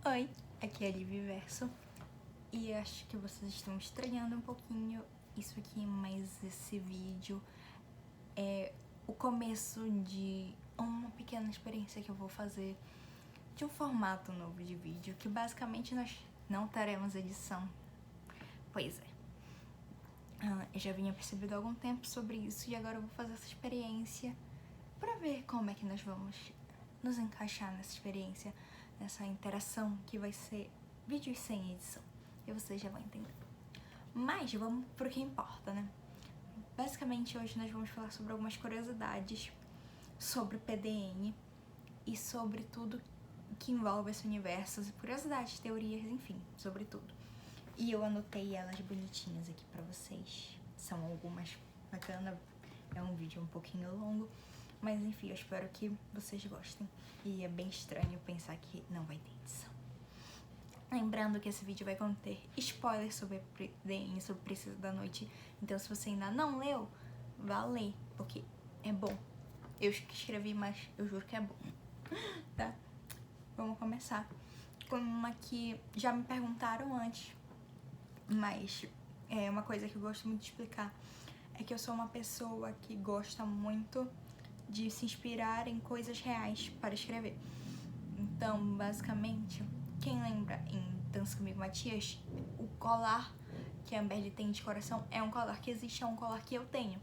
Oi, aqui é a Liv Verso e acho que vocês estão estranhando um pouquinho isso aqui, mas esse vídeo é o começo de uma pequena experiência que eu vou fazer de um formato novo de vídeo, que basicamente nós não teremos edição. Pois é. Eu já vinha percebendo há algum tempo sobre isso e agora eu vou fazer essa experiência pra ver como é que nós vamos nos encaixar nessa experiência, nessa interação que vai ser vídeos sem edição. E vocês já vão entender. Mas vamos pro que importa, né? Basicamente hoje nós vamos falar sobre algumas curiosidades sobre PDN e sobre tudo que envolve esse universo, curiosidades, teorias, enfim, sobre tudo. E eu anotei elas bonitinhas aqui pra vocês. São algumas bacanas, é um vídeo um pouquinho longo, mas enfim, eu espero que vocês gostem. E é bem estranho pensar que não vai ter edição. Lembrando que esse vídeo vai conter spoilers sobre PDN, sobre Princesa da Noite. Então se você ainda não leu, vá ler, porque é bom. Eu escrevi, mas eu juro que é bom. Tá? Vamos começar com uma que já me perguntaram antes, mas é uma coisa que eu gosto muito de explicar. É que eu sou uma pessoa que gosta muito de se inspirar em coisas reais para escrever. Então, basicamente, quem lembra em Dança Comigo, Matias, o colar que a Amberly tem de coração é um colar que existe, é um colar que eu tenho.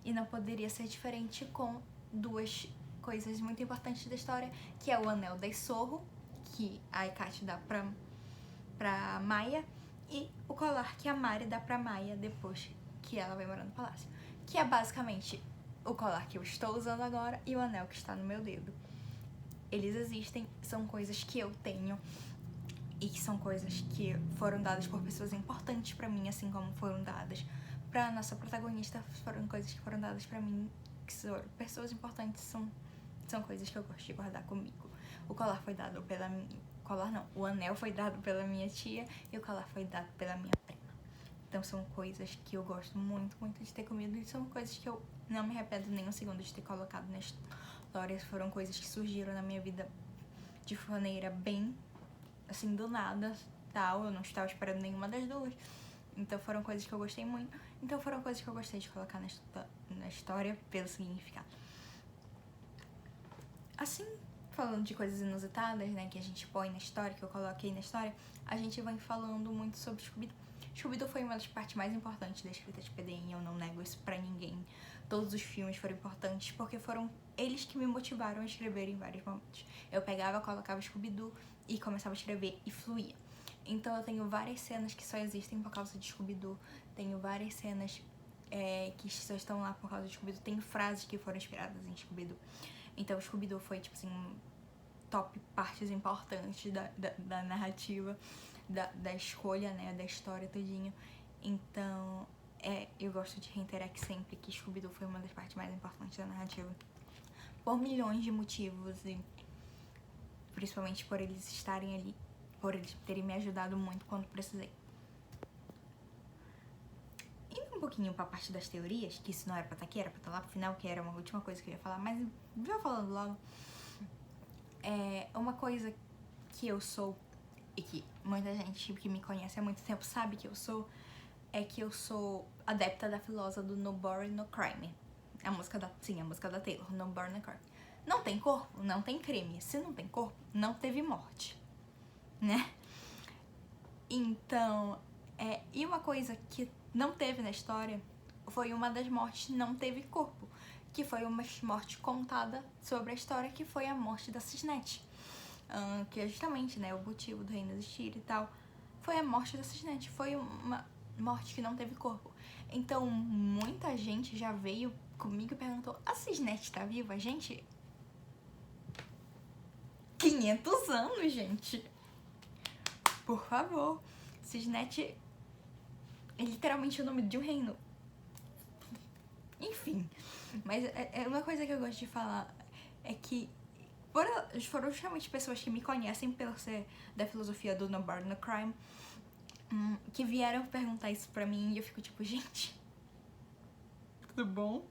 E não poderia ser diferente com duas coisas muito importantes da história, que é o Anel da Sorro, que a Hecate dá pra Maia, e o colar que a Mari dá pra Maia depois que ela vai morar no palácio. Que é basicamente o colar que eu estou usando agora e o anel que está no meu dedo. Eles existem, são coisas que eu tenho e que são coisas que foram dadas por pessoas importantes pra mim, assim como foram dadas pra nossa protagonista, foram coisas que foram dadas pra mim, que são pessoas importantes, são coisas que eu gosto de guardar comigo. O colar foi dado pela minha... Colar não, o anel foi dado pela minha tia e o colar foi dado pela minha prima. Então são coisas que eu gosto muito, muito de ter comido e são coisas que eu não me arrependo nem um segundo de ter colocado na história. Foram coisas que surgiram na minha vida de maneira bem, assim, do nada, tal. Eu não estava esperando nenhuma das duas. Então foram coisas que eu gostei muito. Então foram coisas que eu gostei de colocar na história pelo significado. Assim, falando de coisas inusitadas, né, que a gente põe na história, que eu coloquei na história, a gente vai falando muito sobre Scooby-Doo. Scooby-Doo foi uma das partes mais importantes da escrita de PDN, eu não nego isso pra ninguém. Todos os filmes foram importantes porque foram eles que me motivaram a escrever em vários momentos. Eu pegava, colocava Scooby-Doo e começava a escrever e fluía. Então eu tenho várias cenas que só existem por causa de Scooby-Doo, tenho várias cenas que só estão lá por causa de Scooby-Doo, tenho frases que foram inspiradas em Scooby-Doo. Então o Scooby-Doo foi, tipo assim, top partes importantes da narrativa, da escolha, né, da história todinha. Então, eu gosto de reiterar que sempre que Scooby-Doo foi uma das partes mais importantes da narrativa. Por milhões de motivos e principalmente por eles estarem ali, por eles terem me ajudado muito quando precisei. Indo um pouquinho pra parte das teorias, que isso não era pra estar aqui, era pra estar lá pro final, que era uma última coisa que eu ia falar, mas já falando logo. Uma coisa que eu sou, e que muita gente que me conhece há muito tempo sabe que eu sou, é que eu sou adepta da filosa do No Body, No Crime. A música da Taylor, No Body, No Crime. Não tem corpo, não tem crime. Se não tem corpo, não teve morte, né? Então, e uma coisa que não teve na história foi uma das mortes não teve corpo, que foi uma morte contada sobre a história, que foi a morte da Cisnete. Que é justamente, né, o motivo do reino existir e tal. Foi a morte da Cisnete, foi uma morte que não teve corpo. Então, muita gente já veio comigo e perguntou: a Cisnete tá viva? Gente, 500 anos, gente. Por favor. Cisnete é literalmente o nome de um reino. Enfim. Mas uma coisa que eu gosto de falar é que foram justamente pessoas que me conhecem pelo ser da filosofia do No Body, No Crime, que vieram perguntar isso pra mim e eu fico tipo, gente, tudo bom?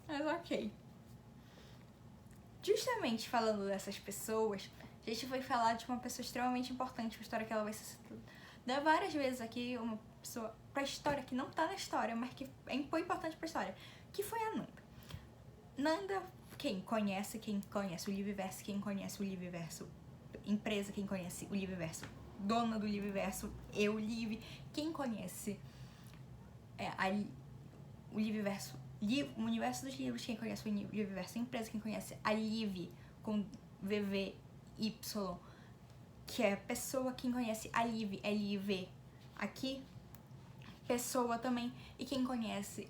Mas ok. Justamente falando dessas pessoas, A gente foi falar de uma pessoa extremamente importante, uma história que ela vai ser citada várias vezes aqui, uma pessoa pra história que não tá na história, mas que foi importante pra história, que foi a Nanda. Nanda, quem conhece o Livreverso, quem conhece o Livreverso, empresa, quem conhece o Livreverso, dona do Livreverso, eu, Liv, quem conhece o Livreverso, o universo dos livros, quem conhece o Livreverso, empresa, quem conhece a Liv com VVY, que é pessoa, quem conhece a Liv, LIV, aqui, pessoa também, e quem conhece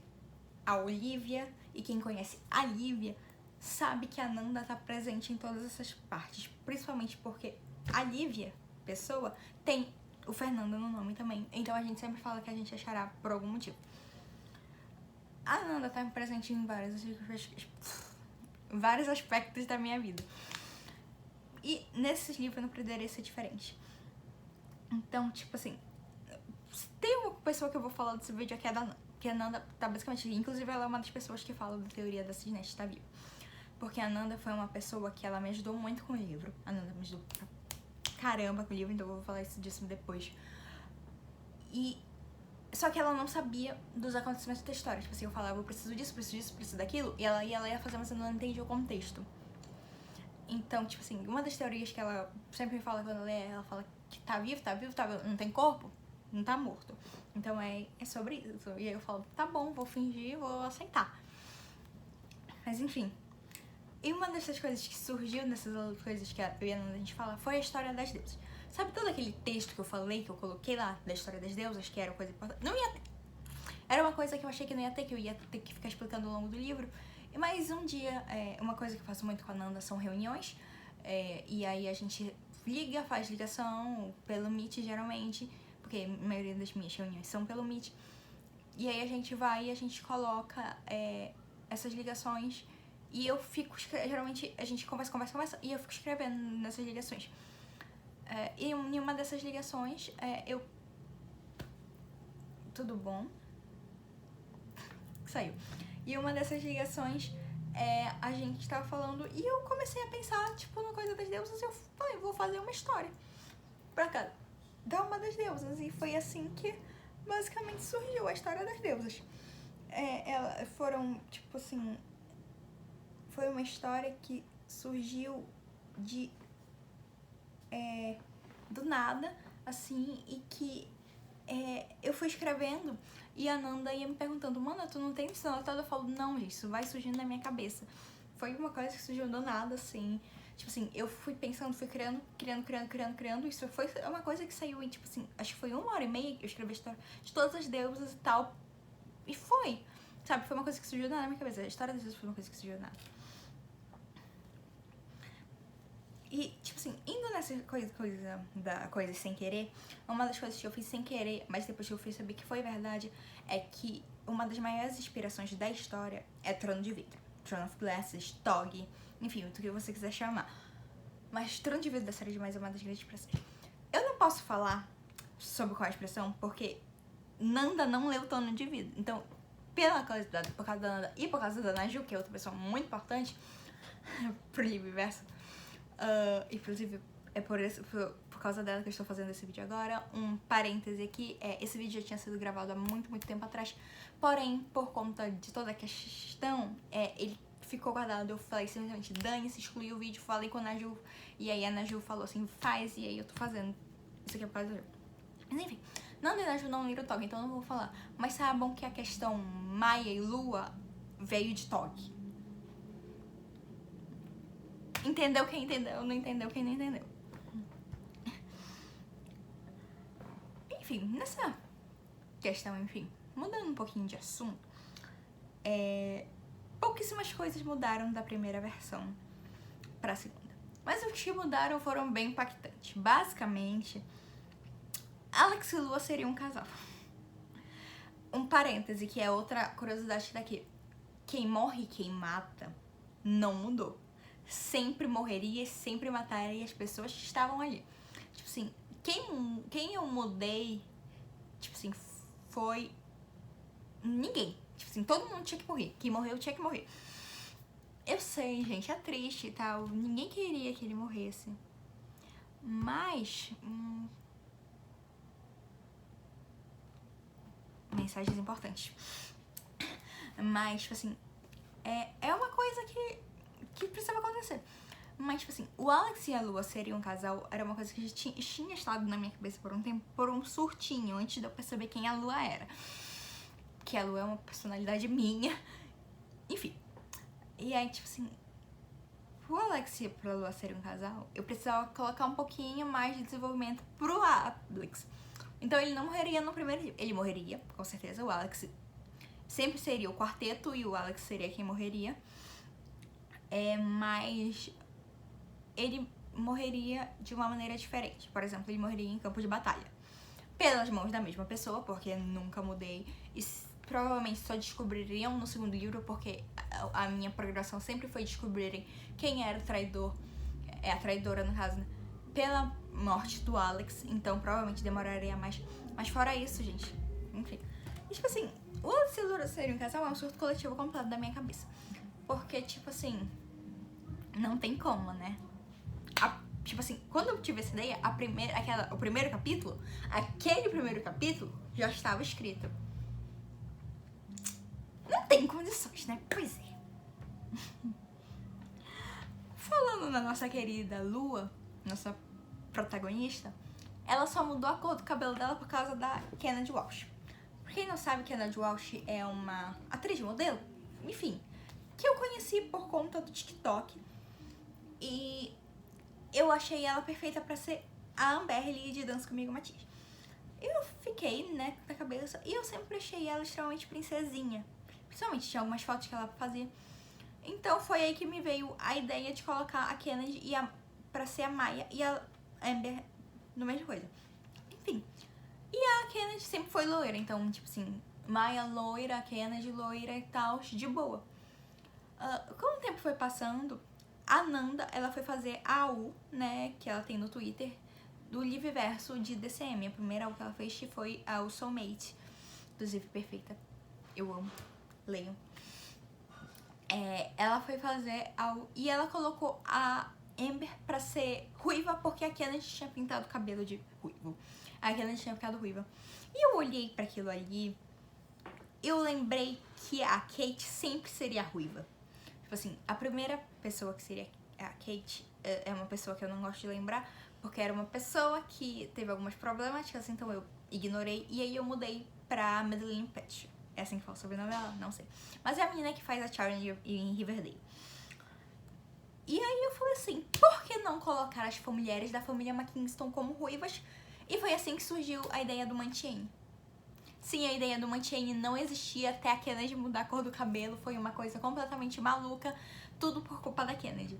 a Olivia e quem conhece a Lívia sabe que a Nanda tá presente em todas essas partes, principalmente porque a Lívia, pessoa, tem o Fernando no nome também, então a gente sempre fala que a gente achará por algum motivo. A Nanda tá presente em vários aspectos da minha vida, e nesses livros eu não poderia ser diferente. Então, tipo assim, tem uma pessoa que eu vou falar desse vídeo aqui, é da Nanda, que a Nanda tá basicamente, inclusive ela é uma das pessoas que fala da teoria da Cisnete tá viva, porque a Nanda foi uma pessoa que ela me ajudou muito com o livro. A Nanda me ajudou pra caramba com o livro, então eu vou falar disso depois. E só que ela não sabia dos acontecimentos da história, tipo assim, eu falava, eu preciso disso, preciso daquilo, e ela ia fazer, mas eu não entendia o contexto. Então, tipo assim, uma das teorias que ela sempre me fala quando ela fala que tá vivo, não tem corpo, não tá morto. Então é sobre isso. E aí eu falo, tá bom, vou fingir, vou aceitar. Mas enfim. E uma dessas coisas que surgiu nessas outras coisas que eu e a Nanda a gente fala foi a história das deusas. Sabe todo aquele texto que eu falei, que eu coloquei lá, da história das deusas, que era coisa importante? Não ia ter. Era uma coisa que eu achei que não ia ter, que eu ia ter que ficar explicando ao longo do livro. Mas um dia, uma coisa que eu faço muito com a Nanda são reuniões. E aí a gente liga, faz ligação pelo Meet geralmente, porque a maioria das minhas reuniões são pelo Meet. E aí a gente vai e a gente coloca essas ligações e eu fico, geralmente a gente conversa e eu fico escrevendo nessas ligações. E em uma dessas ligações, tudo bom? Saiu. E uma dessas ligações, a gente tava falando e eu comecei a pensar, tipo, no Coisa das Deusas, eu falei, vou fazer uma história pra cá, da uma das deusas. E foi assim que basicamente surgiu a história das deusas. Foram, tipo assim, foi uma história que surgiu do nada, assim, e que eu fui escrevendo e a Nanda ia me perguntando, mana, tu não tem isso anotado? Eu falo, não, gente, isso vai surgindo na minha cabeça. Foi uma coisa que surgiu do nada, assim. Tipo assim, eu fui pensando, fui criando. Isso foi uma coisa que saiu em, tipo assim, acho que foi 1h30 que eu escrevi a história de todas as deusas e tal. E foi, sabe? Foi uma coisa que surgiu do nada na minha cabeça. A história das deusas foi uma coisa que surgiu do nada. E, tipo assim, indo nessa coisa sem querer, uma das coisas que eu fiz sem querer, mas depois que eu fui saber que foi verdade, é que uma das maiores inspirações da história é Trono de Vidro. Throne of Glasses, Tog, enfim, o que você quiser chamar. Mas Trono de Vidro da série Demais é uma das grandes inspirações. Eu não posso falar sobre qual é a expressão, porque Nanda não leu Trono de Vidro. Então, por causa da Nanda e por causa da Naju, que é outra pessoa muito importante pro Livreverso, inclusive é por causa dela que eu estou fazendo esse vídeo agora. Um parêntese aqui, esse vídeo já tinha sido gravado há muito tempo atrás, porém, por conta de toda a questão, ele ficou guardado. Eu falei simplesmente, dane-se, excluí o vídeo, falei com a Naju, e aí a Naju falou assim, faz, e aí eu tô fazendo. Isso aqui é por causa dela. Mas enfim, Nanda e Naju não leram Tog, então eu não vou falar. Mas saibam que a questão Maia e Lua veio de Tog. Entendeu quem entendeu, não entendeu quem não entendeu. Enfim, nessa questão, mudando um pouquinho de assunto, pouquíssimas coisas mudaram da primeira versão pra segunda. Mas os que mudaram foram bem impactantes. Basicamente, Alex e Lua seriam um casal. Um parêntese, que é outra curiosidade daqui. Quem morre e quem mata não mudou. Sempre morreria e sempre mataria as pessoas que estavam ali. Tipo assim, quem eu mudei, tipo assim, foi ninguém. Tipo assim, todo mundo tinha que morrer. Quem morreu tinha que morrer. Eu sei, gente, é triste e tal. Ninguém queria que ele morresse. Mas... mensagens importantes. Mas, tipo assim, é uma coisa que precisava acontecer. Mas, tipo assim, o Alex e a Lua seriam um casal era uma coisa que já tinha estado na minha cabeça por um tempo, por um surtinho, antes de eu perceber quem a Lua era. Que a Lua é uma personalidade minha. Enfim. E aí, tipo assim, pro Alex e pra Lua serem um casal, eu precisava colocar um pouquinho mais de desenvolvimento pro Alex. Então ele não morreria no primeiro livro. Ele morreria, com certeza. O Alex sempre seria o quarteto e o Alex seria quem morreria. Mas ele morreria de uma maneira diferente. Por exemplo, ele morreria em campo de batalha. Pelas mãos da mesma pessoa, porque nunca mudei. E provavelmente só descobririam no segundo livro, porque a minha progressão sempre foi descobrirem quem era o traidor, a traidora no caso, né? Pela morte do Alex, então provavelmente demoraria mais. Mas fora isso, gente, enfim. E, tipo assim, o Alex e a Lua serem um casal é um surto coletivo completo da minha cabeça. Porque, tipo assim, não tem como, né? Tipo assim, quando eu tive essa ideia, aquele primeiro capítulo já estava escrito. Não tem condições, né? Pois é. Falando na nossa querida Lua, nossa protagonista, ela só mudou a cor do cabelo dela por causa da Kennedy Walsh. Pra quem não sabe, Kennedy Walsh é uma atriz de modelo, enfim, que eu conheci por conta do TikTok. E eu achei ela perfeita pra ser a Amberly de Dança Comigo, Matias. Eu fiquei, né, na cabeça, e eu sempre achei ela extremamente princesinha. Principalmente, tinha algumas fotos que ela fazia. Então foi aí que me veio a ideia de colocar a Kennedy pra ser a Maya e a Amber no mesma coisa. Enfim. E a Kennedy sempre foi loira, então, tipo assim, Maya loira, Kennedy loira e tal, de boa. Com o tempo foi passando, a Nanda, ela foi fazer a AU, né, que ela tem no Twitter, do Liveverso de DCM. A primeira AU que ela fez foi a AU Soulmate. Inclusive, perfeita. Eu amo. Leiam. Ela foi fazer a AU e ela colocou a Amber pra ser ruiva, porque a Kennedy tinha pintado o cabelo de ruivo. A Kennedy tinha ficado ruiva. E eu olhei pra aquilo ali, eu lembrei que a Kate sempre seria ruiva. Tipo assim, a primeira pessoa que seria a Kate é uma pessoa que eu não gosto de lembrar, porque era uma pessoa que teve algumas problemáticas, então eu ignorei, e aí eu mudei pra Madeline Petty. É assim que fala o sobrenome dela? Não sei. Mas é a menina que faz a Charlie em Riverdale. E aí eu falei assim, por que não colocar as mulheres da família McKinston como ruivas? E foi assim que surgiu a ideia do Mantiene. Sim, a ideia do Mantiene não existia até a Kennedy mudar a cor do cabelo. Foi uma coisa completamente maluca. Tudo por culpa da Kennedy.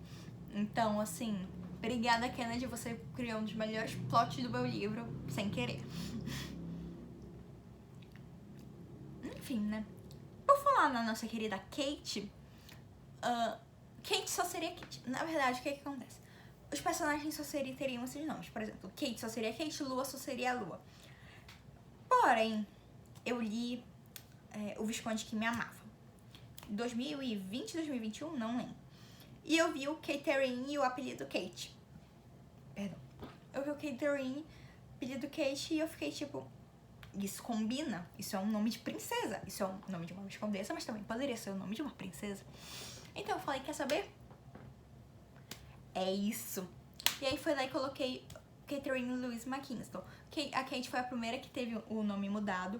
Então, assim, obrigada, Kennedy. Você criou um dos melhores plots do meu livro, sem querer. Enfim, né? Por falar na nossa querida Kate, Kate só seria Kate. Na verdade, o que acontece? Os personagens só teriam esses nomes. Por exemplo, Kate só seria Kate, Lua só seria a Lua. Porém, eu li O Visconde que Me Amava. 2020, 2021, não lembro. E eu vi o Catherine e o apelido Kate. Perdão. Eu vi o Catherine, apelido Kate, e eu fiquei tipo... Isso combina? Isso é um nome de princesa. Isso é um nome de uma viscondessa, mas também poderia ser o nome de uma princesa. Então eu falei, quer saber? É isso. E aí foi lá e coloquei Catherine Louise McKinston. A Kate foi a primeira que teve o nome mudado.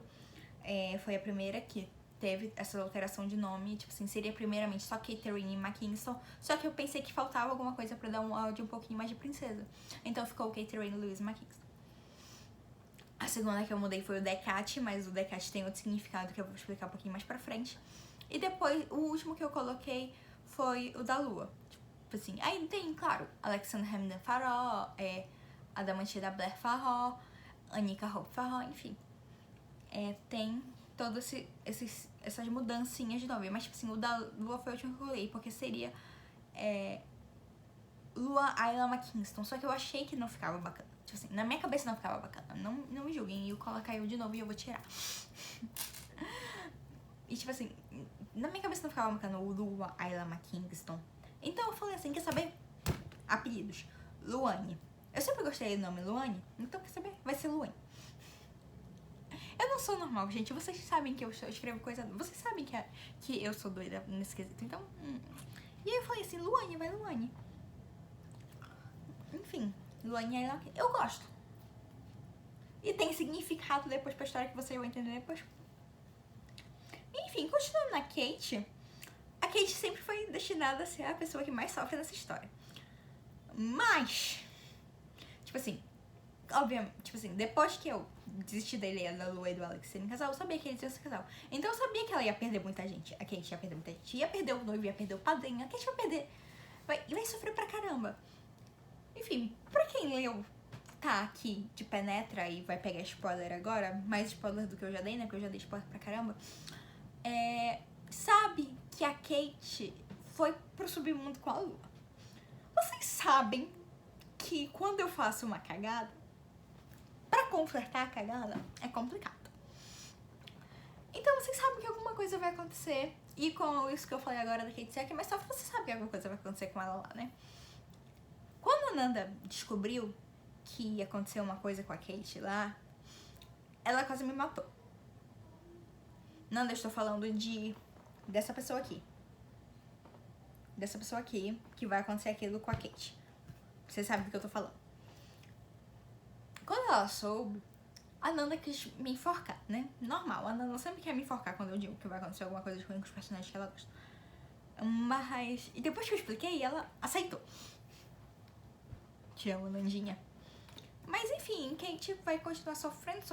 Foi a primeira que teve essa alteração de nome. Tipo assim, seria primeiramente só Catherine McKinston. Só que eu pensei que faltava alguma coisa pra dar um áudio um pouquinho mais de princesa. Então ficou Catherine Louise McKinston. A segunda que eu mudei foi o Decat, mas o Decat tem outro significado que eu vou explicar um pouquinho mais pra frente. E depois, o último que eu coloquei foi o da Lua. Tipo assim, aí tem, claro, Alexander Hamilton Farrell, Adamantina Blair Farrell, Anika Hope Farrell, enfim. Tem todas essas mudancinhas de nome. Mas, tipo assim, o da Lua foi o último que eu coloquei, porque seria Lua Ayla McKinston. Só que eu achei que não ficava bacana. Tipo assim, na minha cabeça não ficava bacana. Não me julguem, eu colocar eu de novo e eu vou tirar. E tipo assim, na minha cabeça não ficava bacana o Lua Ayla McKinston. Então eu falei assim, quer saber? Apelidos. Luane. Eu sempre gostei do nome Luane, então quer saber? Vai ser Luane. Eu não sou normal, gente. Vocês sabem que eu escrevo coisa... Vocês sabem que eu sou doida nesse quesito. Então... E aí eu falei assim, Luane, vai Luane. Enfim, Luane é... Eu gosto. E tem significado depois pra história que vocês vão entender depois. Enfim, continuando na Kate... A Kate sempre foi destinada a ser a pessoa que mais sofre nessa história. Mas... Tipo assim... Obviamente, tipo assim, depois que eu desisti da ideia da Lua e do Alex serem casal, eu sabia que eles iam ser casal. Então eu sabia que ela ia perder muita gente. A Kate ia perder muita gente. Ia perder o noivo, ia perder o padrinho. A Kate vai perder. Vai sofrer pra caramba. Enfim, pra quem leu, tá aqui de penetra e vai pegar spoiler agora, mais spoiler do que eu já dei, né? Porque eu já dei spoiler pra caramba. Sabe que a Kate foi pro submundo com a Lua. Vocês sabem que quando eu faço uma cagada, pra consertar a cagada é complicado. Então vocês sabem que alguma coisa vai acontecer. E com isso que eu falei agora da Kate Sack, mas só você sabe que alguma coisa vai acontecer com ela lá, né? Quando a Nanda descobriu que ia acontecer uma coisa com a Kate lá, ela quase me matou. Nanda, eu estou falando dessa pessoa aqui. Dessa pessoa aqui, que vai acontecer aquilo com a Kate. Você sabe do que eu tô falando. Quando ela soube, a Nanda quis me enforcar, né? Normal, a Nanda sempre quer me enforcar quando eu digo que vai acontecer alguma coisa com os personagens que ela gosta. Mas... E depois que eu expliquei, ela aceitou. Te amo, Nandinha. Mas enfim, Kate vai continuar sofrendo.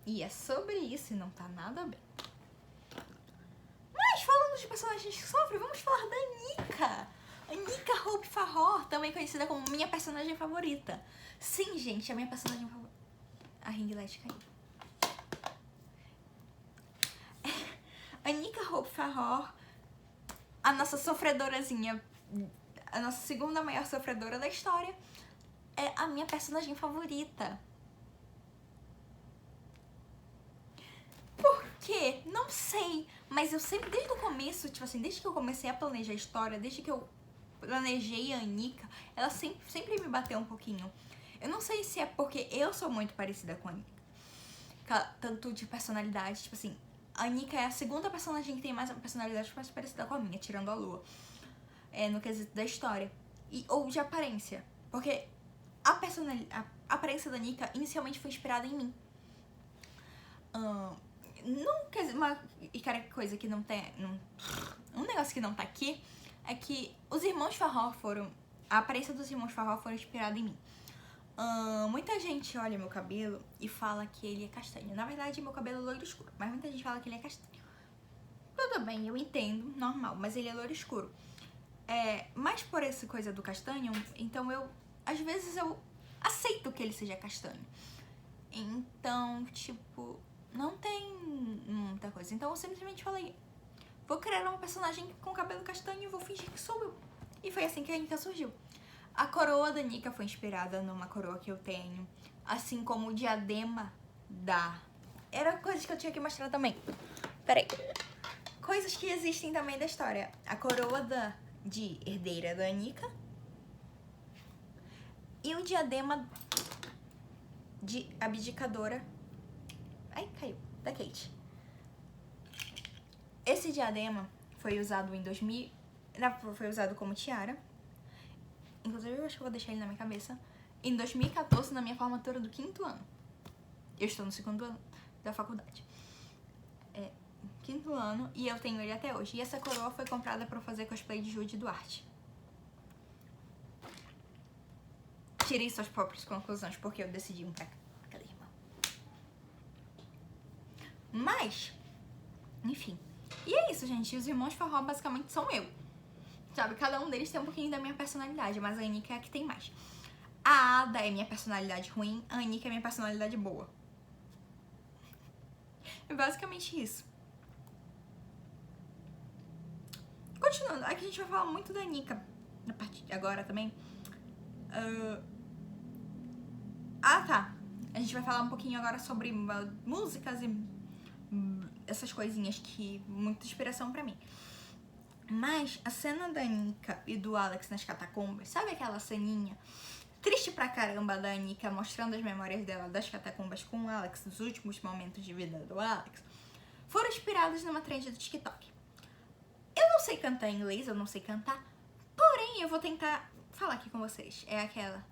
E é sobre isso e não tá nada bem. Mas falando de personagens que sofrem, vamos falar da Anika. Anika Hope Farror, também conhecida como minha personagem favorita. Sim, gente, a minha personagem favorita. A ring light caiu. Anika Hope Farror, a nossa sofredorazinha, a nossa segunda maior sofredora da história, é a minha personagem favorita. Por quê? Não sei, mas eu sempre, desde o começo, tipo assim, desde que eu comecei a planejar a história, desde que eu planejei a Anika, ela sempre me bateu um pouquinho. Eu não sei se é porque eu sou muito parecida com a Anika, tanto de personalidade, tipo assim, a Anika é a segunda personagem que tem mais uma personalidade mais parecida com a minha, tirando a Lua, no quesito da história, ou de aparência, porque a aparência da Anika inicialmente foi inspirada em mim. Não quer dizer, uma coisa que não tem, um negócio que não tá aqui é que os irmãos Farror a aparência dos irmãos Farror foram inspirada em mim. Muita gente olha meu cabelo e fala que ele é castanho. Na verdade, meu cabelo é loiro escuro, mas muita gente fala que ele é castanho. Tudo bem, eu entendo, normal, mas ele é loiro escuro. Mas por essa coisa do castanho, então às vezes eu aceito que ele seja castanho. Então, tipo, não tem muita coisa. Então eu simplesmente falei, vou criar uma personagem com cabelo castanho e vou fingir que sou eu. E foi assim que a Anika surgiu. A coroa da Anika foi inspirada numa coroa que eu tenho, assim como o diadema da... Era coisas que eu tinha que mostrar também. Peraí. Coisas que existem também da história. A coroa de herdeira da Anika e o diadema de abdicadora... Ai, caiu. Da Kate. Esse diadema foi usado em 2000... Foi usado como tiara. Inclusive, eu acho que eu vou deixar ele na minha cabeça. Em 2014, na minha formatura do 5º ano. Eu estou no 2º ano da faculdade. 5º ano, e eu tenho ele até hoje. E essa coroa foi comprada pra fazer cosplay de Judy Duarte. Tirei suas próprias conclusões, porque eu decidi ir pra aquela irmã. Mas, enfim. E é isso, gente. Os irmãos Farror basicamente são eu. Sabe, cada um deles tem um pouquinho da minha personalidade, mas a Anika é a que tem mais. A Ada é minha personalidade ruim, a Anika é minha personalidade boa. É basicamente isso. Continuando, aqui a gente vai falar muito da Anika na parte de agora também. Tá. A gente vai falar um pouquinho agora sobre músicas e essas coisinhas que muita inspiração pra mim. Mas a cena da Anika e do Alex nas catacumbas, sabe aquela ceninha triste pra caramba da Anika mostrando as memórias dela das catacumbas com o Alex, dos últimos momentos de vida do Alex, foram inspiradas numa trend do TikTok. Eu não sei cantar em inglês, eu não sei cantar, porém eu vou tentar falar aqui com vocês. É aquela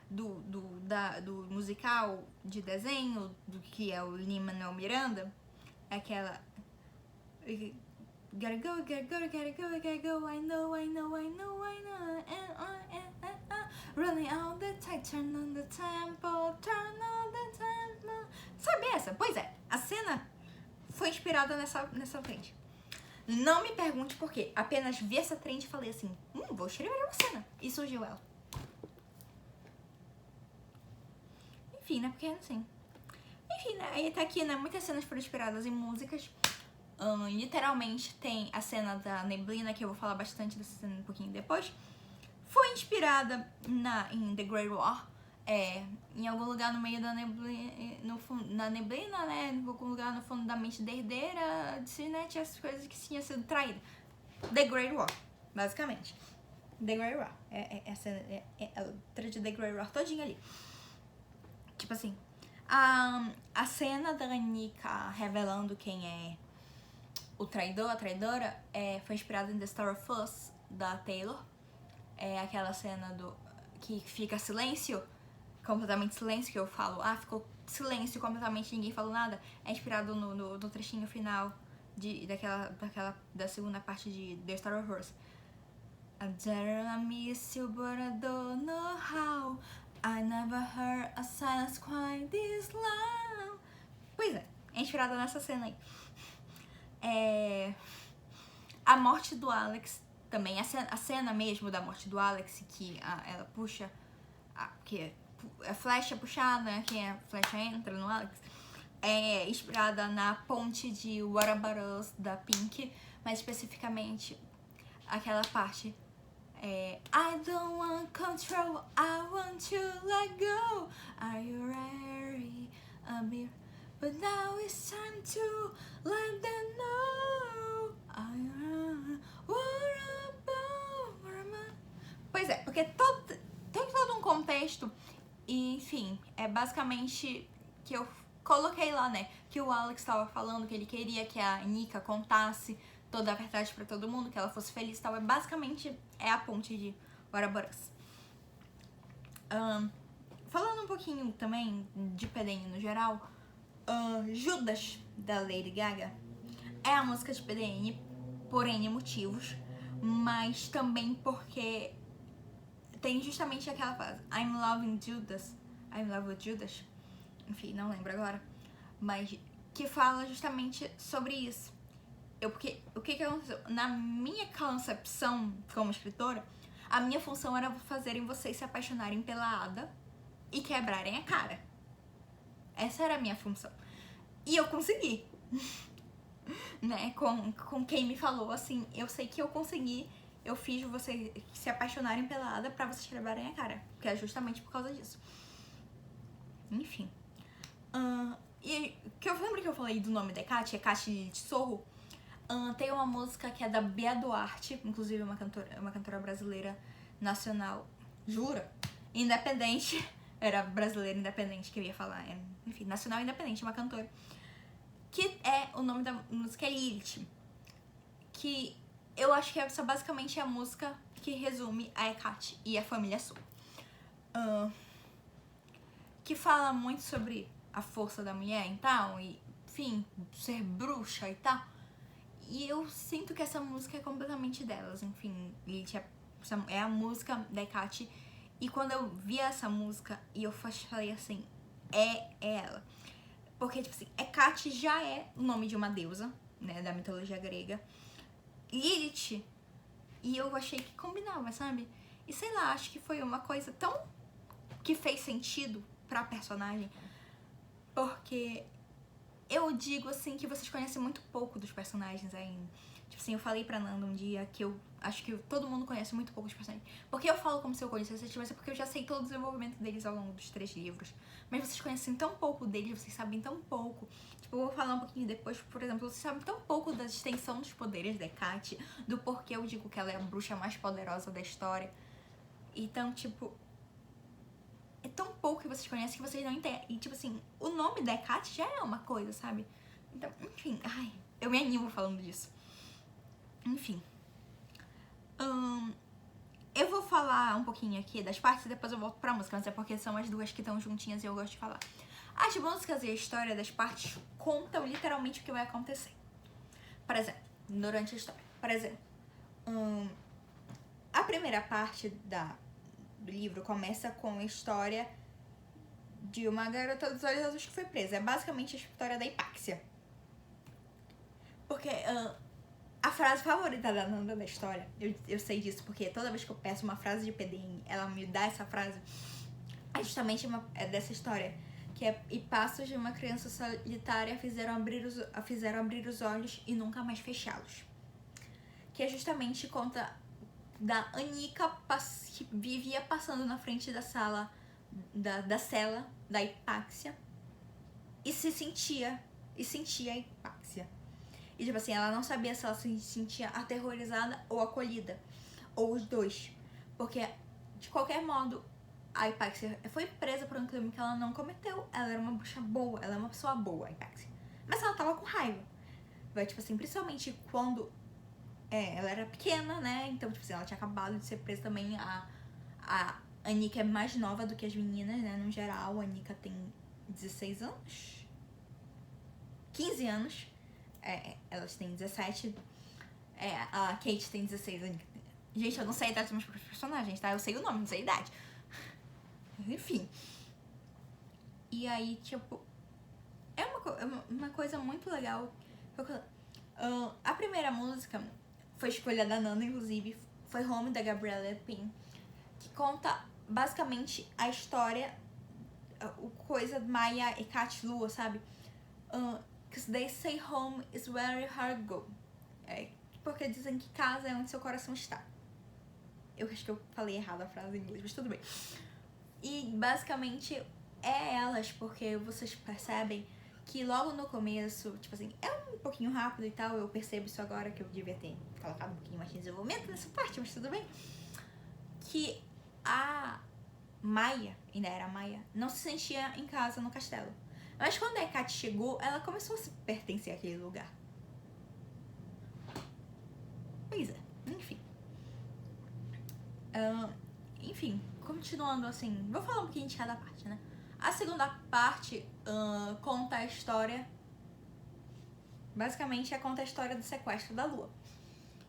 do musical de desenho, do que é o Lin-Manuel Miranda. É aquela... Gotta go, gotta go, gotta go, gotta go, I know, I know, I know, I know, running out the tide, turn on the tempo, turn on the tempo. Sabe essa? Pois é, a cena foi inspirada nessa trend. Não me pergunte por quê, apenas vi essa trend e falei assim, vou escrever uma cena. E surgiu ela. Enfim, né, porque assim... Enfim, né, aí tá aqui, né, muitas cenas foram inspiradas em músicas. Literalmente tem a cena da neblina, que eu vou falar bastante dessa cena um pouquinho depois. Foi inspirada em The Great War, em algum lugar no meio da neblina, na neblina, né? Em algum lugar no fundo da mente da herdeira, de, né, tinha essas coisas que tinham sido traídas. The Great War, basicamente. The Great War. A letra de The Great War todinha ali. Tipo assim, a cena da Anika revelando quem é o traidor, a traidora, foi inspirada em The Star of Us, da Taylor. É aquela cena que fica silêncio, completamente silêncio, que eu falo, ficou silêncio completamente, ninguém falou nada. É inspirado no trechinho final da segunda parte de The Star of Us. I miss you, but I don't know how. I never heard a silence quite this loud. Pois é inspirada nessa cena aí. A morte do Alex também, a cena mesmo da morte do Alex, que ela puxa, que a flecha puxada, que a flecha entra no Alex, é inspirada na ponte de What About Us, da Pink, mas especificamente aquela parte, I don't want control, I want to let go, are you ready? But now it's time to let them know. Pois é, porque tem todo um contexto. E, enfim, é basicamente que eu coloquei lá, né? Que o Alex estava falando que ele queria que a Anika contasse toda a verdade pra todo mundo, que ela fosse feliz e tal. Basicamente a ponte de What About Us. Falando um pouquinho também de PDN no geral, Judas, da Lady Gaga, é a música de PDN por N motivos, mas também porque tem justamente aquela frase, I'm loving Judas, I'm in love with Judas, enfim, não lembro agora, mas que fala justamente sobre isso. Porque o que aconteceu? Na minha concepção como escritora, a minha função era fazerem vocês se apaixonarem pela Ada e quebrarem a cara. Essa era a minha função. E eu consegui. Né? Com quem me falou, assim, eu sei que eu consegui. Eu fiz vocês se apaixonarem pela Ada pra vocês quebrarem a cara. Que é justamente por causa disso. Enfim. E que eu lembro que eu falei do nome da Kati, é Kati de Sorro. Tem uma música que é da Bea Duarte, inclusive uma cantora brasileira nacional, jura? Independente. Era brasileira independente que eu ia falar. Enfim, nacional independente, uma cantora. Que o nome da música é Lilith. Que eu acho que essa basicamente é a música que resume a Hecate e a família Sul. Que fala muito sobre a força da mulher e tal, e enfim, ser bruxa e tal. E eu sinto que essa música é completamente delas. Enfim, Lilith é a música da Hecate. E quando eu vi essa música, e eu falei assim, é ela. Porque, tipo assim, Hecate já é o nome de uma deusa, né, da mitologia grega. Lilith, e eu achei que combinava, sabe? E sei lá, acho que foi uma coisa tão que fez sentido pra personagem. Porque eu digo, assim, que vocês conhecem muito pouco dos personagens ainda. Tipo assim, eu falei pra Nanda um dia que eu acho que todo mundo conhece muito pouco dos personagens. Porque eu falo como se eu conhecesse, mas é porque eu já sei todo o desenvolvimento deles ao longo dos 3 livros. Mas vocês conhecem tão pouco deles, vocês sabem tão pouco. Tipo, eu vou falar um pouquinho depois, por exemplo, vocês sabem tão pouco da extensão dos poderes da Hecate, do porquê eu digo que ela é a bruxa mais poderosa da história. Então, tipo, é tão pouco que vocês conhecem que vocês não entendem. E, tipo assim, o nome da Hecate já é uma coisa, sabe? Então, enfim, ai, eu me animo falando disso. Enfim. Eu vou falar um pouquinho aqui das partes e depois eu volto pra música, mas é porque são as duas que estão juntinhas e eu gosto de falar. As músicas e a história das partes contam literalmente o que vai acontecer. Por exemplo, durante a história. Por exemplo, a primeira parte do livro começa com a história de uma garota dos olhos azuis que foi presa. É basicamente a história da Hipáxia. Porque a frase favorita da Nanda da história, eu sei disso porque toda vez que eu peço uma frase de PDM, ela me dá essa frase. É justamente é dessa história, que é: e passos de uma criança solitária fizeram abrir os olhos e nunca mais fechá-los. Que é justamente conta da Anica, que vivia passando na frente da sala, da cela da Hipáxia e sentia a Hipáxia. E, tipo assim, ela não sabia se ela se sentia aterrorizada ou acolhida. Ou os dois. Porque, de qualquer modo, a Hipáxia foi presa por um crime que ela não cometeu. Ela era uma bruxa boa. Ela é uma pessoa boa, a Hipáxia. Mas ela tava com raiva. Tipo assim, principalmente quando ela era pequena, né? Então, tipo assim, ela tinha acabado de ser presa também. A Anica é mais nova do que as meninas, né? No geral, a Anica tem 16 anos. 15 anos. Elas têm 17. A Kate tem 16. Gente, eu não sei a idade dos meus personagens, tá? Eu sei o nome, não sei a idade. Enfim. E aí, tipo, é uma coisa muito legal. A primeira música foi escolha da Nanda, inclusive. Foi Home, da Gabriella Pin. Que conta, basicamente, a história, coisa Maia, Hecate, Lua, sabe? Because they say home is where your heart go. Porque dizem que casa é onde seu coração está. Eu acho que eu falei errado a frase em inglês, mas tudo bem. E basicamente é elas, porque vocês percebem que logo no começo, tipo assim, é um pouquinho rápido e tal, eu percebo isso agora, que eu devia ter colocado um pouquinho mais de desenvolvimento nessa parte, mas tudo bem. Que a Maia, ainda era a Maia, não se sentia em casa no castelo. Mas quando a Hecate chegou, ela começou a se pertencer àquele lugar. Pois é, enfim. Enfim, continuando assim, vou falar um pouquinho de cada parte, né? A segunda parte conta a história. Basicamente, conta a história do sequestro da Lua.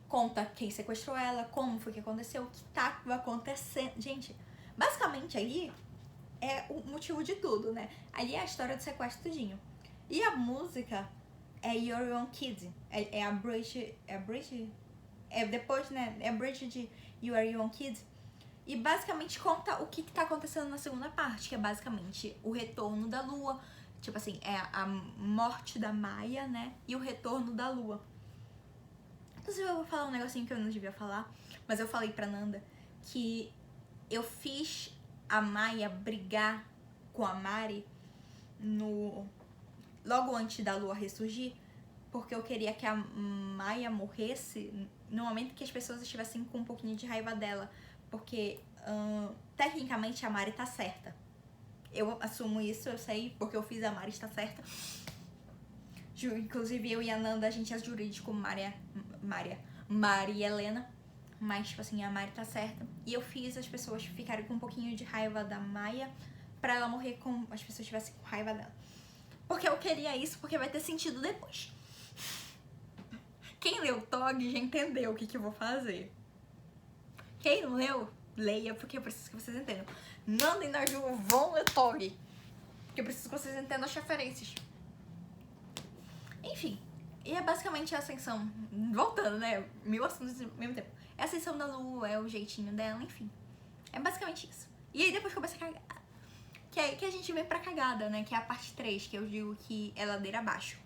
Conta quem sequestrou ela, como foi que aconteceu, o que tá acontecendo. Gente, basicamente ali é o motivo de tudo, né? Ali é a história do sequestro tudinho. E a música é Your Own Kid. É a bridge. Depois, né? É a bridge de You Are Your Own Kid. E basicamente conta o que tá acontecendo na segunda parte, que é basicamente o retorno da Lua. Tipo assim, é a morte da Maia, né? E o retorno da Lua. Inclusive, eu vou falar um negocinho que eu não devia falar, mas eu falei pra Nanda que eu fiz a Maia brigar com a Mari logo antes da Lua ressurgir, porque eu queria que a Maia morresse no momento que as pessoas estivessem com um pouquinho de raiva dela. Porque, tecnicamente, a Mari tá certa. Eu assumo isso, eu sei, porque eu fiz a Mari estar certa. Inclusive, eu e a Nanda, a gente é jurídico Mari e Helena. Mas, tipo assim, a Mari tá certa. E eu fiz as pessoas ficarem com um pouquinho de raiva da Maia pra ela morrer com as pessoas tivessem com raiva dela. Porque eu queria isso, porque vai ter sentido depois. Quem leu o TOG já entendeu o que eu vou fazer. Quem não leu, leia, porque eu preciso que vocês entendam. Nanda e Naju vão ler TOG, porque eu preciso que vocês entendam as referências. Enfim, e é basicamente a ascensão, voltando, né, 1000 assuntos ao mesmo tempo. É a ascensão da Lua, é o jeitinho dela, enfim. É basicamente isso. E aí depois começa a cagar. Que a gente vem pra cagada, né, que é a parte 3, que eu digo que é ladeira abaixo.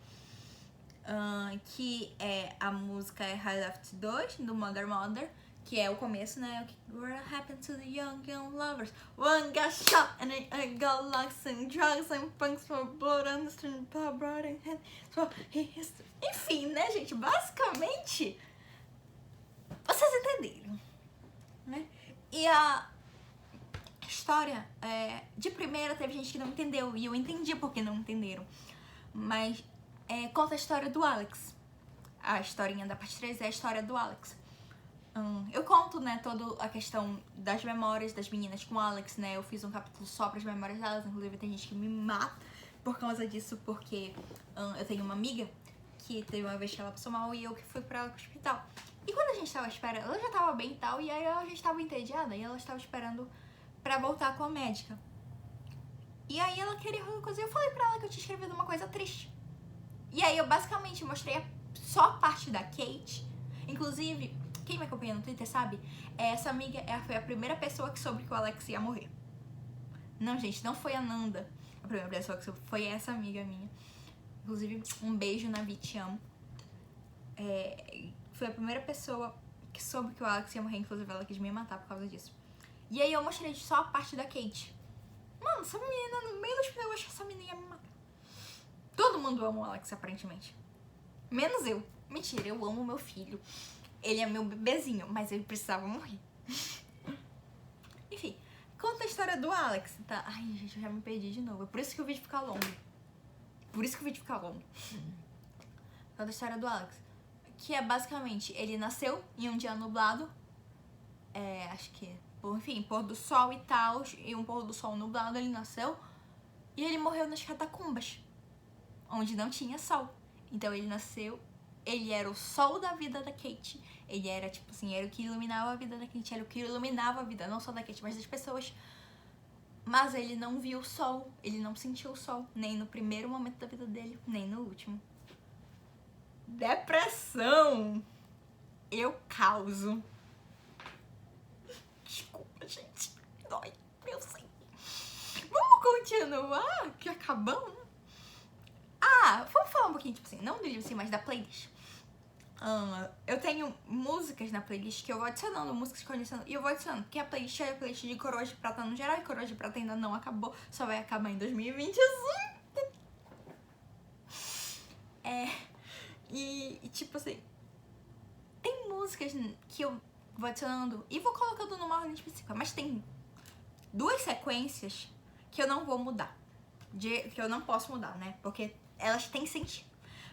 Que é a música High Left 2, do Mother Mother, que é o começo, né? What happened to the young lovers? One got shot and I got lost in drugs and punks for blood and the blood and hand. So enfim, né, gente? Basicamente, vocês entenderam, né? E história, de primeira teve gente que não entendeu, e eu entendi porque não entenderam. Mas conta a história do Alex. A historinha da parte 3 é a história do Alex. Eu conto, né, toda a questão das memórias das meninas com o Alex, né? Eu fiz um capítulo só para as memórias delas, inclusive tem gente que me mata por causa disso, porque eu tenho uma amiga que teve uma vez que ela passou mal e eu que fui pra ela pro hospital. E quando a gente tava esperando, ela já tava bem e tal, e aí a gente tava entediada e ela estava esperando pra voltar com a médica. E aí ela queria fazer coisa e eu falei pra ela que eu tinha escrevido uma coisa triste. E aí eu basicamente mostrei só a parte da Kate. Inclusive, quem me acompanha no Twitter sabe, essa amiga foi a primeira pessoa que soube que o Alex ia morrer. Não, gente, não foi a Nanda a primeira pessoa que soube, foi essa amiga minha. Inclusive, um beijo, Navi, te amo. Foi a primeira pessoa que soube que o Alex ia morrer, inclusive ela quis me matar por causa disso. E aí eu mostrei só a parte da Kate. Mano, essa menina, no meio do hospital, eu acho que essa menina ia me matar. Todo mundo ama o Alex, aparentemente. Menos eu. Mentira, eu amo meu filho. Ele é meu bebezinho, mas ele precisava morrer. Enfim, conta a história do Alex, tá? Ai, gente, eu já me perdi de novo. É por isso que o vídeo fica longo. Conta a história do Alex. Que é basicamente, ele nasceu em um dia nublado. Acho que, enfim, pôr do sol e tal. E um pôr do sol nublado, ele nasceu. E ele morreu nas catacumbas, onde não tinha sol. Então ele nasceu, ele era o sol da vida da Kate. Ele era, tipo assim, era o que iluminava a vida da Kate. Era o que iluminava a vida, não só da Kate, mas das pessoas. Mas ele não viu o sol, ele não sentiu o sol. Nem no primeiro momento da vida dele, nem no último. Depressão! Eu causo. Desculpa, gente. Dói, eu sei. Vamos continuar? Que acabamos? Vamos falar um pouquinho, tipo assim, não do livro assim, mas da playlist. Eu tenho músicas na playlist que eu vou adicionando, músicas que eu adicionando, e eu vou adicionando, porque a playlist é a playlist de Coroa de Prata no geral, e Coroa de Prata ainda não acabou, só vai acabar em 2025. E tipo assim, tem músicas que eu vou adicionando e vou colocando numa ordem específica, mas tem duas sequências que eu não vou mudar, que eu não posso mudar, né, porque elas têm sentido.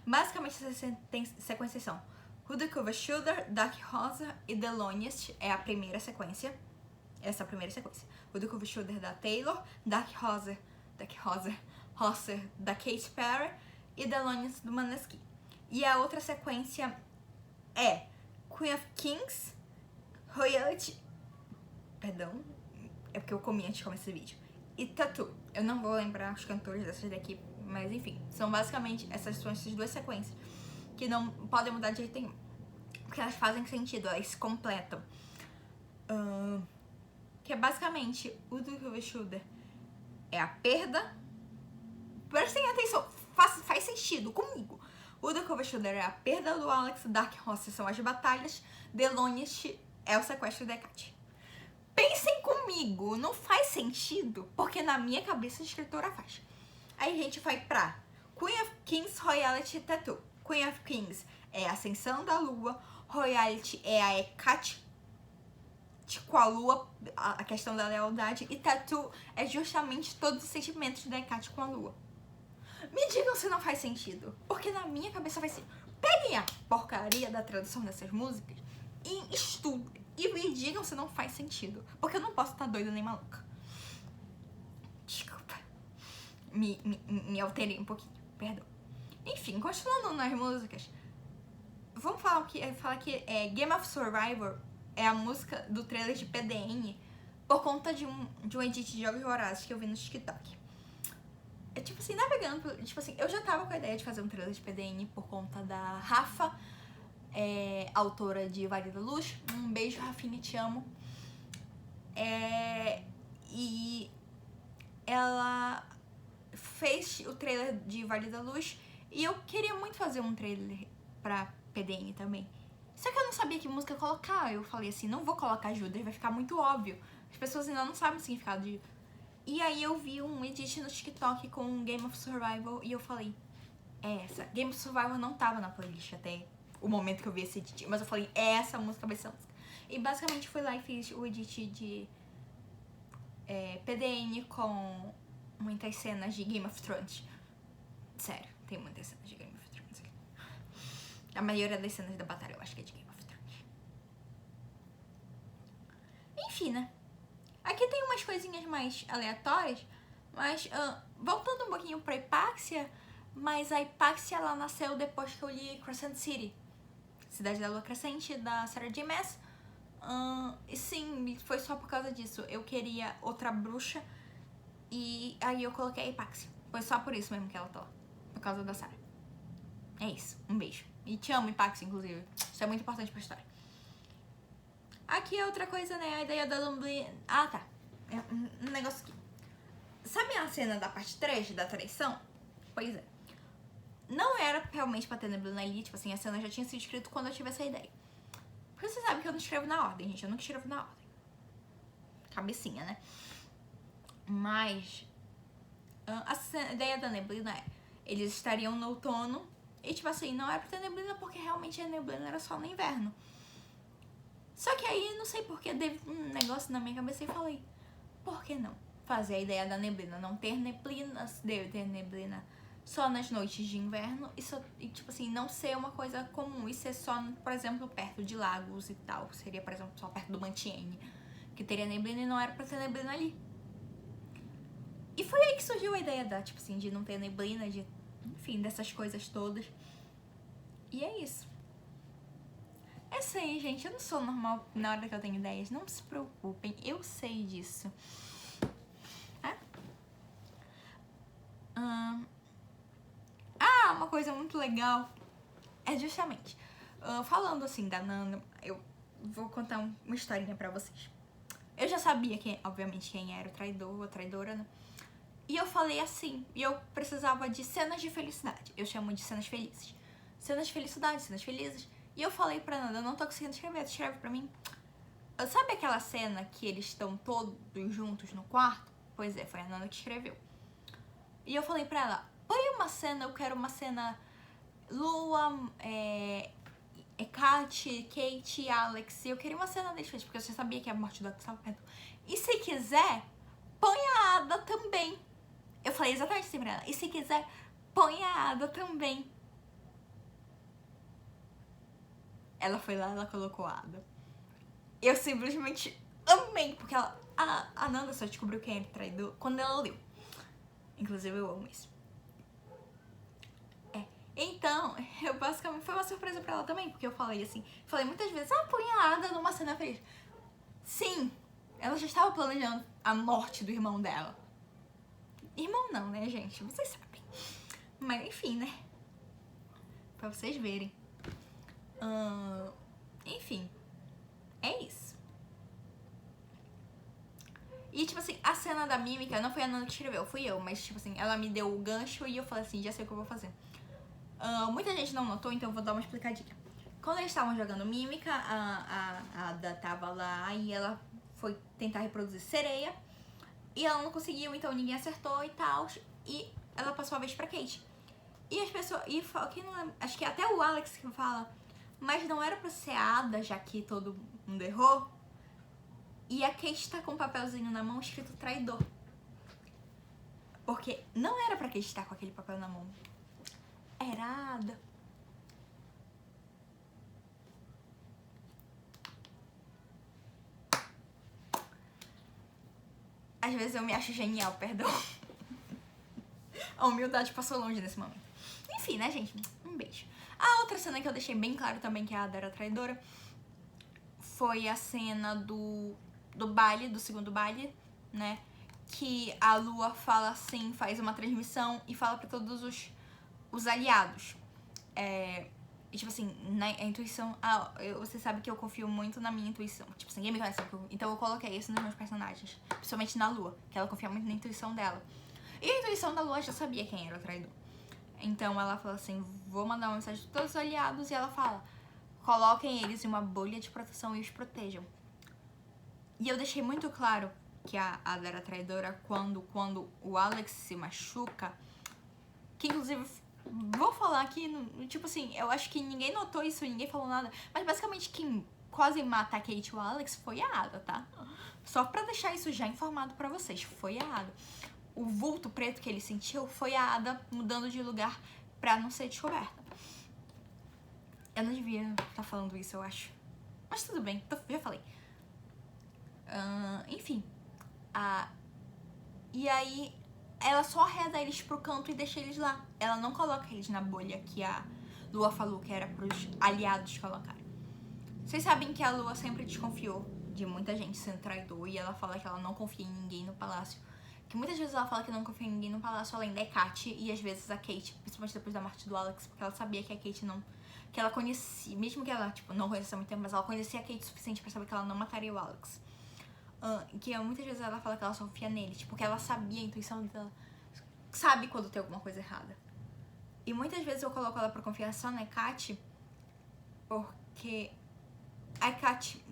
Basicamente, essas sequências são Who the Cover Shoulder, Dark Rosa e The Loneliest é a primeira sequência. Essa é a primeira sequência. Who the Cover Shoulder da Taylor, Dark Rosa da Katy Perry e The Loneliest do Maneskin. E a outra sequência é Queen of Kings, Royalty... Perdão, é porque eu comi antes de começar esse vídeo. E Tattoo. Eu não vou lembrar os cantores dessas daqui, mas enfim, são basicamente essas duas sequências que não podem mudar de jeito nenhum, porque elas fazem sentido, elas se completam. Que é basicamente o do Cover Shoulder é a perda. Prestem atenção, faz sentido comigo. O do Cover Shoulder é a perda do Alex, Dark Horse são as batalhas, The Loneliest é o sequestro da Kat. Pensem comigo, não faz sentido, porque na minha cabeça a escritora faz. Aí a gente vai pra Queen of Kings, Royalty e Tattoo. Queen of Kings é a ascensão da lua, Royalty é a Hecate com a lua, a questão da lealdade, e Tattoo é justamente todos os sentimentos da Hecate com a lua. Me digam se não faz sentido, porque na minha cabeça vai ser... Peguem a porcaria da tradução dessas músicas e estudem. E me digam se não faz sentido, porque eu não posso estar doida nem maluca. Desculpa. Me alterei um pouquinho, perdão. Enfim, continuando nas músicas, vamos falar que Game of Survivor é a música do trailer de PDN por conta de um edit de Jogos Vorazes que eu vi no TikTok. Tipo assim, navegando, tipo assim, eu já tava com a ideia de fazer um trailer de PDN por conta da Rafa, autora de Vale da Luz. Um beijo, Rafinha, te amo. E ela fez o trailer de Vale da Luz e eu queria muito fazer um trailer pra PDN também. Só que eu não sabia que música colocar. Eu falei assim, não vou colocar Judas, vai ficar muito óbvio. As pessoas ainda não sabem o significado de... E aí eu vi um edit no TikTok com Game of Survival e eu falei, essa. Game of Survival não tava na playlist até o momento que eu vi esse edit, mas eu falei, essa música vai ser a música. E basicamente fui lá e fiz o edit de PDN com muitas cenas de Game of Thrones. Sério, tem muitas cenas de Game of Thrones aqui. A maioria das cenas da batalha eu acho que é de Game of Thrones. Enfim, né? Aqui tem umas coisinhas mais aleatórias, mas voltando um pouquinho pra Hipáxia, mas a Hipáxia ela nasceu depois que eu li Crescent City, Cidade da Lua Crescente, da Sarah J. Maas. E sim, foi só por causa disso. Eu queria outra bruxa e aí eu coloquei a Hipáxia. Foi só por isso mesmo que ela tá lá, por causa da Sarah. É isso, um beijo. E te amo, Hipáxia, inclusive. Isso é muito importante pra história. Aqui é outra coisa, né? A ideia da Lumbly... Ah, tá. É um negócio aqui. Sabe a cena da parte 3 da traição? Pois é. Não era realmente pra ter neblina ali, tipo assim, a cena já tinha sido escrita quando eu tive essa ideia. Porque você sabe que eu não escrevo na ordem, gente. Eu nunca escrevo na ordem. Cabecinha, né? Mas... a ideia da neblina é... Eles estariam no outono e, tipo assim, não era pra ter neblina porque realmente a neblina era só no inverno. Só que aí, não sei porque, teve um negócio na minha cabeça e falei, por que não fazer a ideia da neblina? Não ter neblina, deve ter neblina só nas noites de inverno e, tipo assim, não ser uma coisa comum e ser só, por exemplo, perto de lagos e tal. Seria, por exemplo, só perto do Mantiene, que teria neblina e não era pra ter neblina ali. E foi aí que surgiu a ideia da, tipo assim, de não ter neblina, de, enfim, dessas coisas todas. E é isso. É isso aí, gente. Eu não sou normal na hora que eu tenho ideias. Não se preocupem. Eu sei disso. Uma coisa muito legal é justamente... falando assim da Nanda, eu vou contar uma historinha pra vocês. Eu já sabia, obviamente, quem era o traidor ou a traidora, né? E eu falei assim, e eu precisava de cenas de felicidade. Eu chamo de cenas felizes. Cenas de felicidade, cenas felizes. E eu falei pra Nanda, eu não tô conseguindo escrever, tu escreve pra mim. Sabe aquela cena que eles estão todos juntos no quarto? Pois é, foi a Nanda que escreveu. E eu falei pra ela, põe uma cena, eu quero uma cena Lua, Kate, Alex. Eu queria uma cena deles felizes, porque eu já sabia que a morte do Alex estava perto. E se quiser, põe a Ada também. Eu falei exatamente assim pra ela. E se quiser, põe a Ada também. Ela foi lá, ela colocou a Ada. Eu simplesmente amei, porque a Nanda só descobriu quem era o traidor quando ela leu. Inclusive, eu amo isso. Então, eu basicamente, foi uma surpresa pra ela também, porque eu falei assim, falei muitas vezes, põe a Ada numa cena feliz. Sim, ela já estava planejando a morte do irmão dela. Irmão não, né, gente? Vocês sabem. Mas enfim, né? Pra vocês verem. Enfim. É isso. E, tipo assim, a cena da mímica não foi a Nana que escreveu, fui eu. Mas, tipo assim, ela me deu o gancho e eu falei assim, já sei o que eu vou fazer. Muita gente não notou, então eu vou dar uma explicadinha. Quando eles estavam jogando mímica, a Ada tava lá e ela foi tentar reproduzir sereia. E ela não conseguiu, então ninguém acertou e tal. E ela passou a vez pra Kate. E as pessoas... acho que até o Alex que fala... Mas não era pra ser a Ada, já que todo mundo errou. E a Kate tá com um papelzinho na mão escrito traidor. Porque não era pra Kate estar com aquele papel na mão. Era a Ada. Às vezes eu me acho genial, perdão. A humildade passou longe nesse momento. Enfim, né, gente? Um beijo. A outra cena que eu deixei bem claro também que a Ada era traidora foi a cena do baile, do segundo baile, né? Que a Lua fala assim, faz uma transmissão e fala pra todos os aliados. E, tipo assim, a intuição... você sabe que eu confio muito na minha intuição. Tipo assim, ninguém me conhece. Então eu coloquei isso nos meus personagens. Principalmente na Lua, que ela confia muito na intuição dela. E a intuição da Lua já sabia quem era o traidor. Então ela fala assim, vou mandar uma mensagem para todos os aliados. E ela fala, coloquem eles em uma bolha de proteção e os protejam. E eu deixei muito claro que a Ada era traidora quando o Alex se machuca. Que inclusive, vou falar aqui, tipo assim, eu acho que ninguém notou isso, ninguém falou nada. Mas basicamente quase mata a Kate e o Alex foi a Ada, tá? Só pra deixar isso já informado pra vocês, foi a Ada. O vulto preto que ele sentiu foi a Ada mudando de lugar pra não ser descoberta. Eu não devia estar falando isso, eu acho. Mas tudo bem, já falei. Enfim. E aí, ela só arreda eles pro canto e deixa eles lá. Ela não coloca eles na bolha que a Lua falou que era pros aliados colocarem. Vocês sabem que a Lua sempre desconfiou de muita gente sendo traidor. E ela fala que ela não confia em ninguém no palácio. Que muitas vezes ela fala que não confia em ninguém no palácio, além da Kate e às vezes a Kate, principalmente depois da morte do Alex, porque ela sabia que a Kate não... Que ela conhecia, mesmo que ela, tipo, não conhecia há muito tempo, mas ela conhecia a Kate o suficiente pra saber que ela não mataria o Alex. Que muitas vezes ela fala que ela só confia nele, tipo, que ela sabia, a intuição dela sabe quando tem alguma coisa errada. E muitas vezes eu coloco ela pra confiar só na Kate, porque a Kate...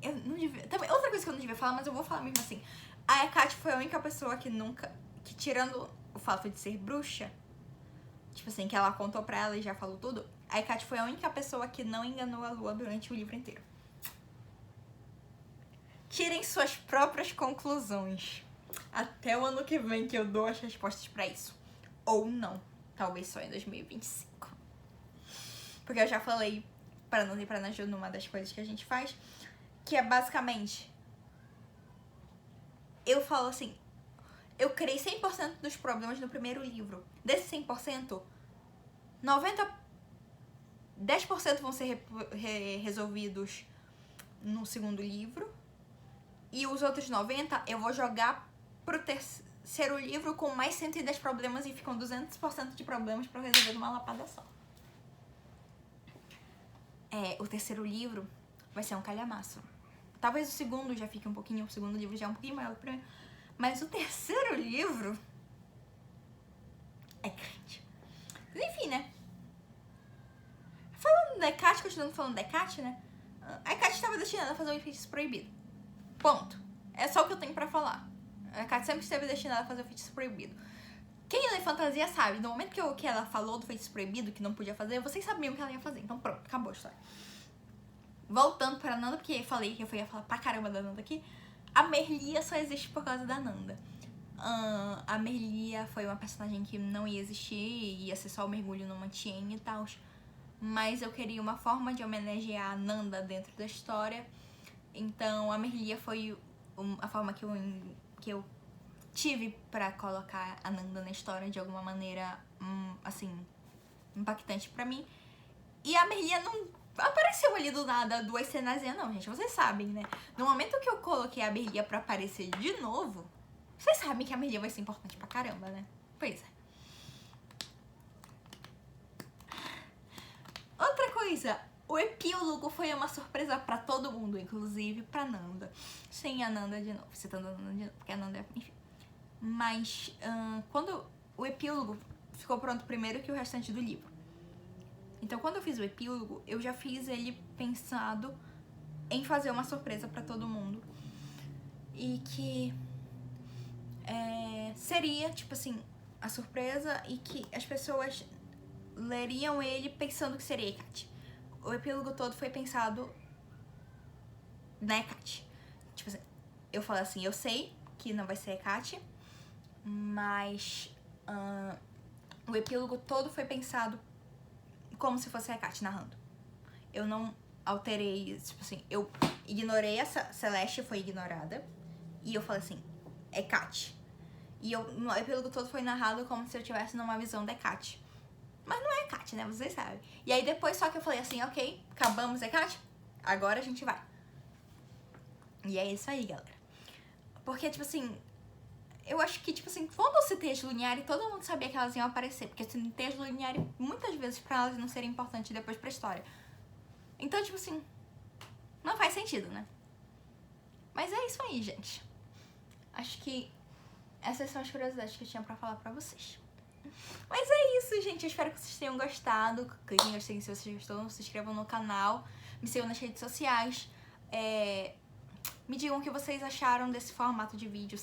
Eu não devia... Também, outra coisa que eu não devia falar, mas eu vou falar mesmo assim. A Kate foi a única pessoa que nunca... Que tirando o fato de ser bruxa, tipo assim, que ela contou pra ela e já falou tudo, a Kate foi a única pessoa que não enganou a Lua durante o livro inteiro. Tirem suas próprias conclusões. Até o ano que vem que eu dou as respostas pra isso. Ou não. Talvez só em 2025. Porque eu já falei, para não ir pra Naju, numa das coisas que a gente faz, que é basicamente... Eu falo assim... Eu criei 100% dos problemas no primeiro livro. Desse 100%, 10% vão ser resolvidos no segundo livro. E os outros 90% eu vou jogar pro terceiro livro com mais 110 problemas e ficam 200% de problemas pra eu resolver numa lapada só. O terceiro livro vai ser um calhamaço. Talvez o segundo já fique um pouquinho, o segundo livro já é um pouquinho maior do primeiro. Mas o terceiro livro é grande. Mas enfim, né? Falando da Kate, continuando falando da Kate, né? A Kate estava destinada a fazer um feitiço proibido. Ponto. É só o que eu tenho pra falar. A Kate sempre esteve destinada a fazer o feitiço proibido. Quem lê fantasia sabe, no momento que ela falou do feitiço proibido, que não podia fazer, vocês sabiam que ela ia fazer. Então pronto, acabou a história. Voltando pra Nanda, porque eu falei que eu ia falar pra caramba da Nanda aqui. A Merlia só existe por causa da Nanda. A Merlia foi uma personagem que não ia existir, ia ser só o mergulho no Mantiene e tal. Mas eu queria uma forma de homenagear a Nanda dentro da história. Então a Merlia foi a forma que eu tive pra colocar a Nanda na história de alguma maneira, assim, impactante pra mim. E a Merlia não apareceu ali do nada 2 cenas, não, gente, vocês sabem, né? No momento que eu coloquei a Merlia pra aparecer de novo, vocês sabem que a Merlia vai ser importante pra caramba, né? Pois é. Outra coisa, o epílogo foi uma surpresa pra todo mundo, inclusive pra Nanda. Sem a Nanda de novo, citando a Nanda de novo, porque a Nanda é... Enfim. Mas, quando o epílogo ficou pronto primeiro que o restante do livro. Então, quando eu fiz o epílogo, eu já fiz ele pensado em fazer uma surpresa pra todo mundo. E que seria, tipo assim, a surpresa e que as pessoas leriam ele pensando que seria Hecate. O epílogo todo foi pensado na Hecate. Tipo assim, eu falo assim, eu sei que não vai ser Hecate, mas o epílogo todo foi pensado como se fosse a Hecate narrando. Eu não alterei, tipo assim, eu ignorei essa Celeste, foi ignorada, e eu falei assim, Hecate. E o epílogo todo foi narrado como se eu tivesse numa visão da Hecate. Mas não é Hecate, né? Vocês sabem. E aí depois só que eu falei assim, ok, acabamos Hecate, agora a gente vai. E é isso aí, galera. Porque, tipo assim, eu acho que, tipo assim, quando você tem as Lumière, todo mundo sabia que elas iam aparecer. Porque assim, tem as Lumière muitas vezes pra elas não serem importantes depois pra história. Então, tipo assim, não faz sentido, né? Mas é isso aí, gente. Acho que essas são as curiosidades que eu tinha pra falar pra vocês. Mas é isso, gente. Eu espero que vocês tenham gostado. Cliquem em gostei se vocês gostaram. Se inscrevam no canal. Me sigam nas redes sociais. Me digam o que vocês acharam desse formato de vídeo.